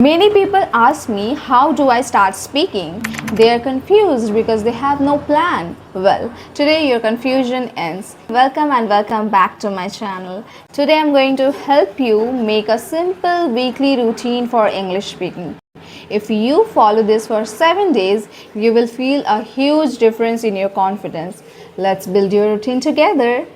Many people ask me, how do I start speaking? They are confused because they have no plan. Well, today your confusion ends. Welcome and welcome back to my channel. Today I'm going to help you make a simple weekly routine for English speaking. If you follow this for 7 days, you will feel a huge difference in your confidence. Let's build your routine together.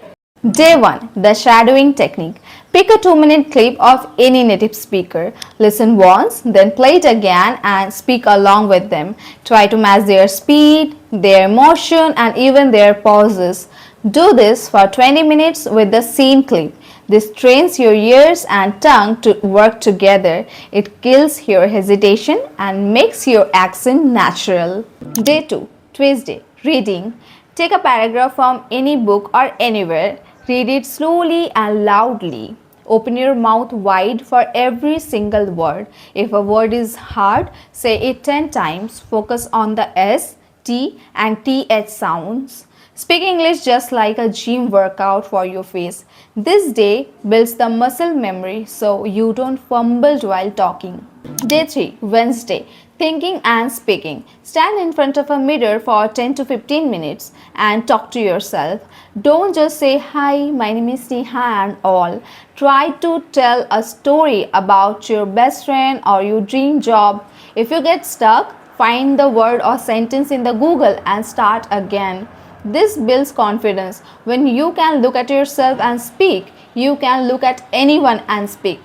Day 1. The shadowing technique. Pick a 2-minute clip of any native speaker. Listen once, then play it again and speak along with them. Try to match their speed, their emotion and even their pauses. Do this for 20 minutes with the same clip. This trains your ears and tongue to work together. It kills your hesitation and makes your accent natural. Day 2. Tuesday. Reading. Take a paragraph from any book or anywhere. Read it slowly and loudly. Open your mouth wide for every single word. If a word is hard, say it 10 times. Focus on the S, T and TH sounds. Speak English just like a gym workout for your face. This day builds the muscle memory so you don't fumble while talking. Day 3. Wednesday. Thinking and speaking. Stand in front of a mirror for 10 to 15 minutes and talk to yourself. Don't just say, "Hi, my name is Seekhein" and all. Try to tell a story about your best friend or your dream job. If you get stuck, find the word or sentence in the Google and start again. This builds confidence. When you can look at yourself and speak, you can look at anyone and speak.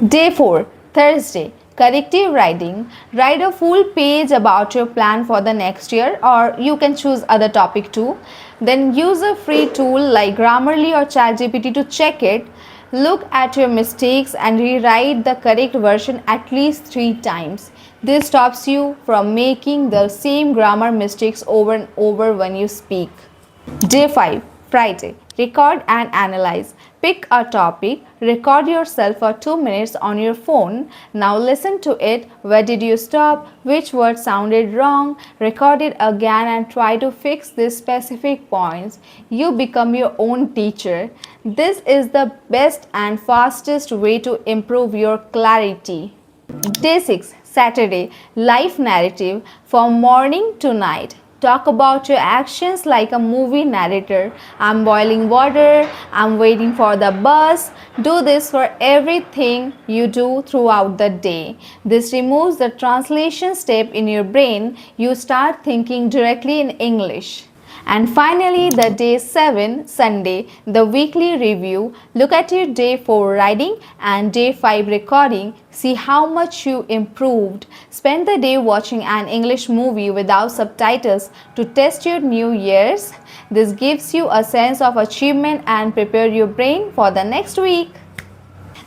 Day 4. Thursday. Corrective writing. Write a full page about your plan for the next year, or you can choose other topic too. Then use a free tool like Grammarly or ChatGPT to check it. Look at your mistakes and rewrite the correct version at least 3 times. This stops you from making the same grammar mistakes over and over when you speak. Day 5. Friday. Record and analyze. Pick a topic, record yourself for 2 minutes on your phone. Now listen to it. Where did you stop? Which word sounded wrong? Record it again and try to fix these specific points. You become your own teacher. This is the best and fastest way to improve your clarity. Day 6. Saturday. Life narrative. From morning to night. Talk about your actions like a movie narrator. I'm boiling water. I'm waiting for the bus. Do this for everything you do throughout the day. This removes the translation step in your brain. You start thinking directly in English. And finally, the day 7, Sunday, the weekly review. Look at your day 4 writing and day 5 recording. See how much you improved. Spend the day watching an English movie without subtitles to test your new ears. This gives you a sense of achievement and prepare your brain for the next week.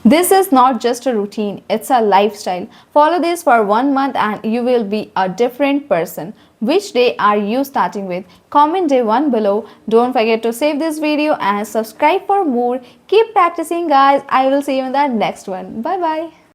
This is not just a routine, it's a lifestyle. Follow this for 1 month and you will be a different person. Which day are you starting with? Comment day 1 below. Don't forget to save this video and subscribe for more. Keep practicing guys. I will see you in the next one. Bye bye.